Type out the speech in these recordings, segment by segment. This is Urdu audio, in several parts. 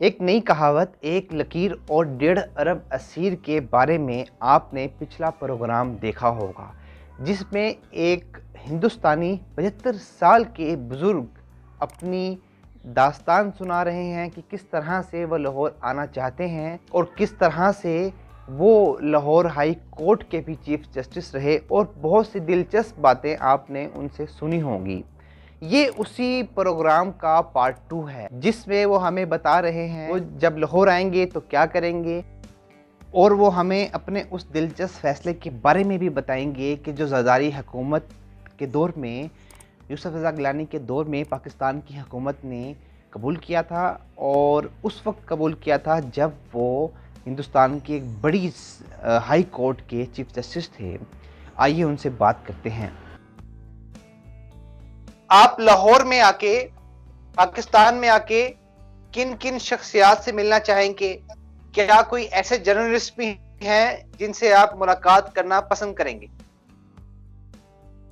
ایک نئی کہاوت ایک لکیر اور 1.5 ارب اسیر کے بارے میں آپ نے پچھلا پروگرام دیکھا ہوگا، جس میں ایک ہندوستانی 75 سال کے بزرگ اپنی داستان سنا رہے ہیں کہ کس طرح سے وہ لاہور آنا چاہتے ہیں اور کس طرح سے وہ لاہور ہائی کورٹ کے بھی چیف جسٹس رہے، اور بہت سی دلچسپ باتیں آپ نے ان سے سنی ہوں گی۔ یہ اسی پروگرام کا پارٹ 2 ہے، جس میں وہ ہمیں بتا رہے ہیں وہ جب لاہور آئیں گے تو کیا کریں گے، اور وہ ہمیں اپنے اس دلچسپ فیصلے کے بارے میں بھی بتائیں گے کہ جو زرداری حکومت کے دور میں، یوسف رضا گیلانی کے دور میں پاکستان کی حکومت نے قبول کیا تھا، اور اس وقت قبول کیا تھا جب وہ ہندوستان کی ایک بڑی ہائی کورٹ کے چیف جسٹس تھے۔ آئیے ان سے بات کرتے ہیں۔ آپ لاہور میں آ کے، پاکستان میں آ کے کن کن شخصیات سے ملنا چاہیں گے؟ کیا کوئی ایسے جرنلسٹ بھی ہیں جن سے آپ ملاقات کرنا پسند کریں گے؟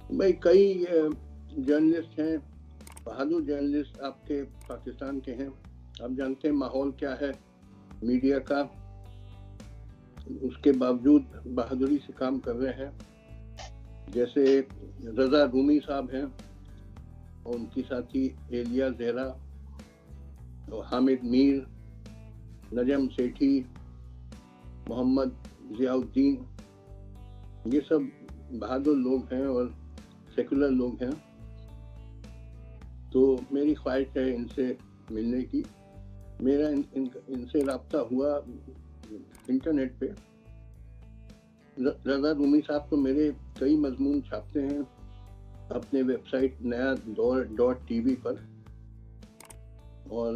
بھائی کئی جرنلسٹ ہیں، بہادر جرنلسٹ آپ کے پاکستان کے ہیں۔ آپ جانتے ہیں ماحول کیا ہے میڈیا کا، اس کے باوجود بہادری سے کام کر رہے ہیں۔ جیسے رضا رومی صاحب ہیں اور ان کی ساتھی ایلیا زہرا اور حامد میر، نجم سیٹھی، محمد ضیاء الدین، یہ سب بہادر لوگ ہیں اور سیکولر لوگ ہیں۔ تو میری خواہش ہے ان سے ملنے کی۔ میرا ان سے رابطہ ہوا انٹرنیٹ پہ۔ رضا رومی صاحب تو میرے کئی مضمون چھاپتے ہیں اپنے ویب سائٹ نیا دور .tv پر، اور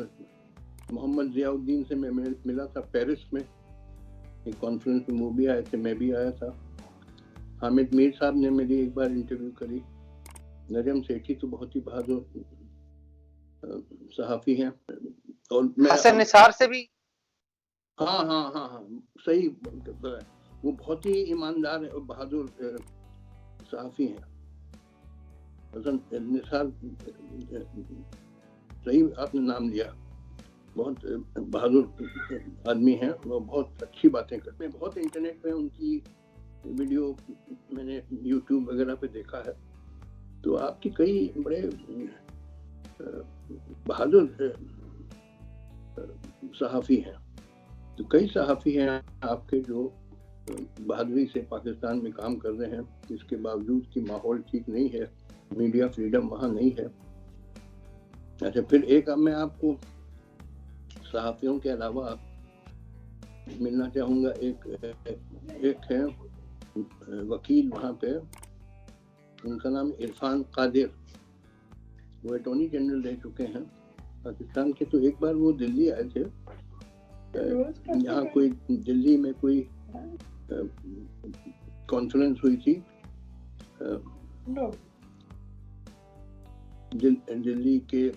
محمد ضیاء الدین سے میں ملا تھا پیرس میں ایک کانفرنس میں، وہ بھی آئے تھے، میں بھی آیا تھا۔ حامد میر صاحب نے میری ایک بار انٹرویو کری۔ نجم سیٹھی تو بہت ہی بہادر صحافی ہیں، اور حسن نثار سے بھی ہاں صحیح، وہ بہت ہی ایماندار اور بہادر صحافی ہیں۔ حسن نثار صحیح آپ نے نام لیا، بہت بہادر آدمی ہیں، وہ بہت اچھی باتیں کرتے ہیں۔ بہت انٹرنیٹ پہ ان کی ویڈیو میں نے یوٹیوب وغیرہ پہ دیکھا ہے۔ تو آپ کی کئی بڑے بہادر صحافی ہیں، تو کئی صحافی ہیں آپ کے جو بہادری سے پاکستان میں کام کر رہے ہیں، اس کے باوجود کہ ماحول ٹھیک نہیں ہے، میڈیا فریڈم وہاں نہیں ہے۔ اچھا، پھر ایک اب میں آپ کو صحافیوں کے علاوہ ملنا چاہوں گا، ایک ہے وکیل وہاں پہ، ان کا نام عرفان قادر، وہ اٹارنی جنرل رہ چکے ہیں پاکستان کے۔ تو ایک بار وہ دلی آئے تھے، یہاں کوئی دلی میں کوئی کانفرنس ہوئی تھی، دلی کے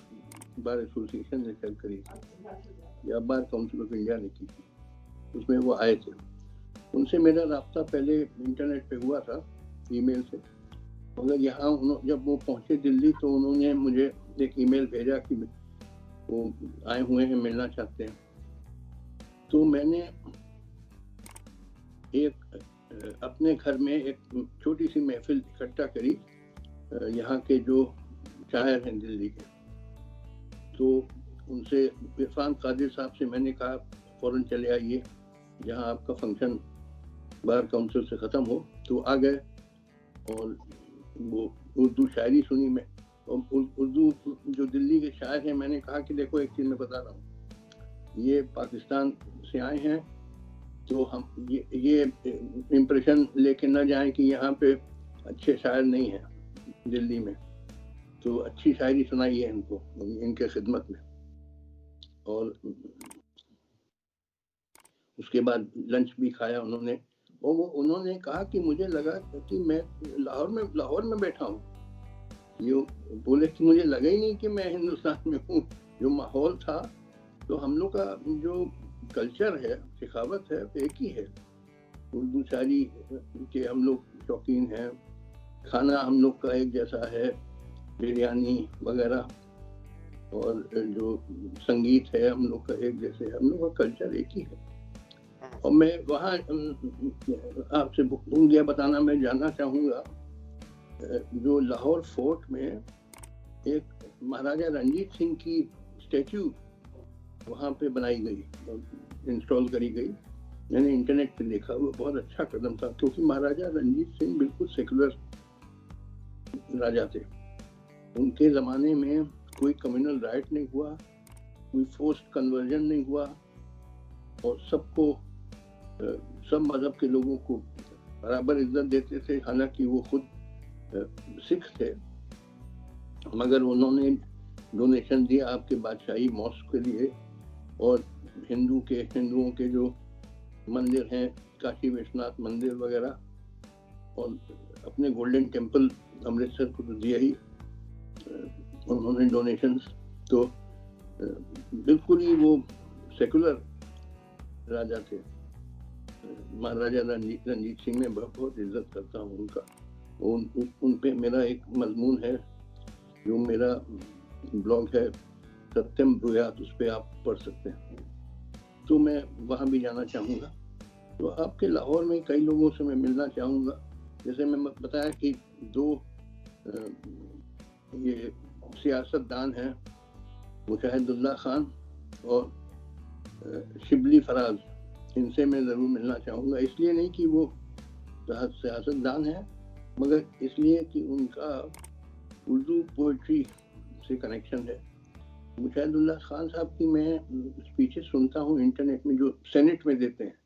بار ایسوسیشن نے چل کری تھی یا بار کاؤنسل آف انڈیا نے کی تھی، اس میں وہ آئے تھے۔ ان سے میرا رابطہ پہلے انٹرنیٹ پہ ہوا تھا، ای میل سے، مگر یہاں جب وہ پہنچے دلی تو انہوں نے مجھے ایک ای میل بھیجا کہ وہ آئے ہوئے ہیں، ملنا چاہتے ہیں۔ تو میں نے ایک اپنے گھر میں ایک چھوٹی سی محفل اکٹھا کری یہاں کے جو شاعر ہیں دلی کے۔ تو ان سے عرفان قادر صاحب سے میں نے کہا فوراً چلے آئیے جہاں آپ کا فنکشن بار کاؤنسل سے ختم ہو۔ تو آ گئے اور وہ اردو شاعری سنی میں، اور اردو جو دلی کے شاعر ہیں، میں نے کہا کہ دیکھو ایک چیز میں بتا رہا ہوں، یہ پاکستان سے آئے ہیں تو ہم یہ امپریشن لے کے نہ جائیں کہ یہاں پہ اچھے شاعر نہیں ہیں دلی میں، تو اچھی شاعری سنائی ہے ان کو، ان کے خدمت میں۔ اور اس کے بعد لنچ بھی کھایا انہوں نے، اور انہوں نے کہا کہ مجھے لگا کہ میں لاہور میں بیٹھا ہوں، یہ بولے کہ مجھے لگا ہی نہیں کہ میں ہندوستان میں ہوں۔ جو ماحول تھا، تو ہم لوگ کا جو کلچر ہے، ثقافت ہے، ایک ہی ہے، اردو شاعری کے ہم لوگ شوقین ہیں، کھانا ہم لوگ کا ایک جیسا ہے، بریانی وغیرہ۔ اور جو سنگیت ہے ہم لوگ کا ایک جیسے ہے، ہم لوگ کا کلچر ایک ہی ہے. اور میں وہاں آپ سے بھول گیا بتانا، میں جاننا چاہوں گا جو لاہور فورٹ میں ایک مہاراجا رنجیت سنگھ کی اسٹیچو وہاں پہ بنائی گئی، انسٹال کری گئی. میں نے انٹرنیٹ پہ دیکھا، وہ بہت اچھا قدم تھا، کیونکہ مہاراجا رنجیت سنگھ بالکل سیکولر راجا تھے. ان کے زمانے میں کوئی کمیونل رائٹ نہیں ہوا، کوئی فورسڈ کنورژن نہیں ہوا، اور سب کو سب مذہب کے لوگوں کو برابر عزت دیتے تھے. حالانکہ وہ خود سکھ تھے، مگر انہوں نے ڈونیشن دیا آپ کے بادشاہی ماسک کے لیے، اور ہندوؤں کے جو مندر ہیں، کاشی وشناتھ مندر وغیرہ، اور اپنے گولڈن ٹیمپل امرتسر کو تو دیا ہی انہوں نے ڈونیشنز. تو بالکل ہی وہ سیکولر راجا تھے. مہاراجا رنجیت سنگھ میں بہت عزت کرتا ہوں ان کا. ان پہ میرا ایک مضمون ہے جو میرا بلاگ ہے ستیم برویات، اس پہ آپ پڑھ سکتے ہیں. تو میں وہاں بھی جانا چاہوں گا. تو آپ کے لاہور میں کئی لوگوں سے میں ملنا چاہوں گا. جیسے میں بتایا کہ 2 یہ سیاست دان ہیں، مشاہد اللہ خان اور شبلی فراز. ان سے میں ضرور ملنا چاہوں گا، اس لیے نہیں کہ وہ سیاست دان ہیں، مگر اس لیے کہ ان کا اردو پوئٹری سے کنیکشن ہے. مشاہد اللہ خان صاحب کی میں اسپیچز سنتا ہوں انٹرنیٹ میں، جو سینٹ میں دیتے ہیں.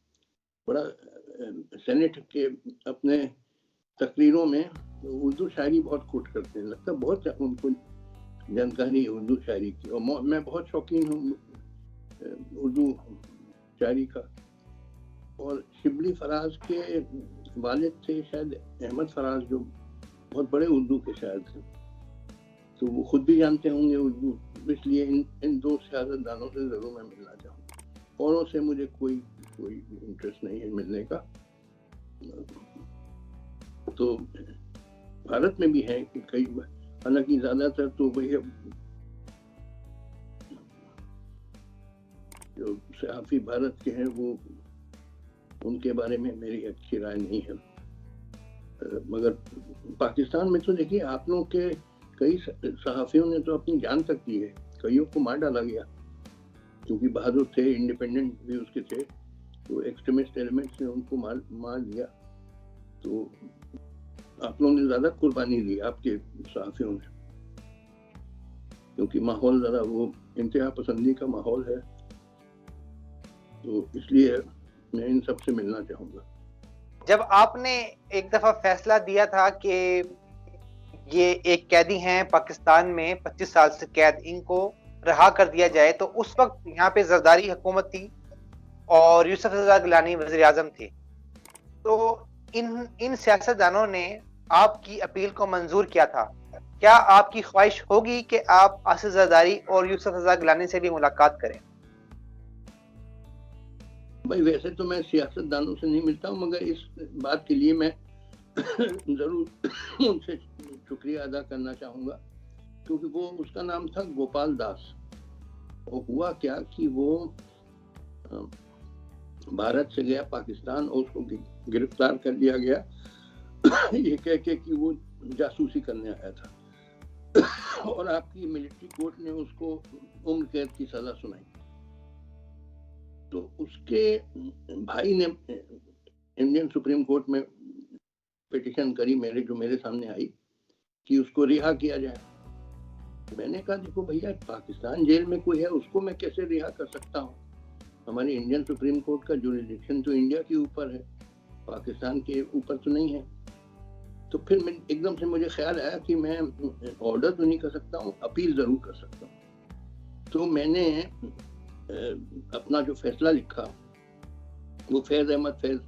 بڑا سینٹ کے اپنے تقریروں میں اردو شاعری بہت کوٹ کرتے ہیں. لگتا ہے بہت ان کو جانکاری ہے اردو شاعری کی، اور میں بہت شوقین ہوں اردو شاعری کا. اور شبلی فراز کے والد تھے شاید احمد فراز، جو بہت بڑے اردو کے شاعر تھے. تو وہ خود بھی جانتے ہوں گے اردو، اس لیے ان 2 سیاست دانوں سے ضرور میں ملنا چاہوں گا. اوروں سے مجھے کوئی انٹرسٹ نہیں ہے ملنے کا. تو بھارت میں بھی ہے کئی، حالانکہ زیادہ تر تو وہی جو صحافی بھارت کے ہیں، وہ ان کے بارے میں میری اچھی رائے نہیں ہے. مگر پاکستان میں تو دیکھیے آپ لوگوں کے کئی صحافیوں نے تو اپنی جان تک دی ہے، کئیوں کو مار ڈالا گیا کیونکہ بہادر تھے، انڈیپینڈنٹ بھی اس کے تھے. تو ایکسٹریمسٹ ایلیمنٹس نے ان کو مار دیا. تو آپ لوگوں نے زیادہ قربانی دی، آپ کے صحافیوں نے، کیونکہ ماحول ذرا وہ انتہا پسندی کا ماحول ہے. تو اس لیے میں ان سب سے ملنا چاہوں گا. جب آپ نے ایک دفعہ فیصلہ دیا تھا کہ یہ ایک قیدی ہیں پاکستان میں 25 سال سے قید، ان کو رہا کر دیا جائے، تو اس وقت یہاں پہ زرداری حکومت تھی اور یوسف رضا گیلانی وزیر اعظم تھے. تو ان سیاست دانوں نے آپ کی اپیل کو منظور کیا تھا. کیا آپ کی خواہش ہوگی کہ آپ آصف زرداری اور یوسف رضا گیلانی سے بھی ملاقات کریں؟ بھائی ویسے تو میں سیاست دانوں سے نہیں ملتا ہوں، مگر اس بات کے لیے میں ضرور ان سے شکریہ ادا کرنا چاہوں گا، کیونکہ وہ اس کا نام تھا گوپال داس. اور ہوا کیا کہ وہ بھارت سے گیا پاکستان اور اس کو گرفتار کر لیا گیا یہ کہہ کے کہ وہ جاسوسی کرنے آیا تھا. اور آپ کی ملٹری کورٹ نے اس کو عمر قید کی سزا سنائی. تو اس کے بھائی نے انڈین سپریم کورٹ میں پیٹیشن کری جو میرے سامنے آئی کہ اس کو رہا کیا جائے. میں نے کہا دیکھو بھیا، پاکستان جیل میں کوئی ہے، اس کو میں کیسے رہا کر سکتا ہوں؟ ہماری انڈین سپریم کورٹ کا جوریسڈکشن تو انڈیا کے اوپر ہے، پاکستان کے اوپر تو نہیں ہے. تو پھر ایک دم سے مجھے خیال آیا کہ میں آرڈر تو نہیں کر سکتا ہوں، اپیل ضرور کر سکتا ہوں. تو میں نے اپنا جو فیصلہ لکھا وہ فیض احمد فیض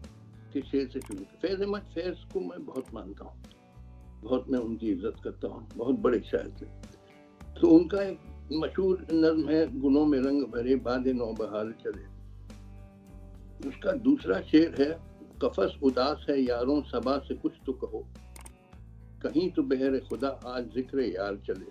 کے شعر سے شروع کیا. فیض احمد فیض کو میں بہت مانتا ہوں، بہت میں ان کی عزت کرتا ہوں، بہت بڑے شاعر تھے. تو ان کا ایک مشہور نظم ہے گلوں میں رنگ بھرے باد نوبہار چلے. اس کا دوسرا شعر ہے قفس اداس ہے یاروں صبا سے کچھ تو کہو، کہیں تو بہر خدا آج ذکر یار چلے.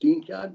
3-4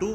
2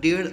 1.5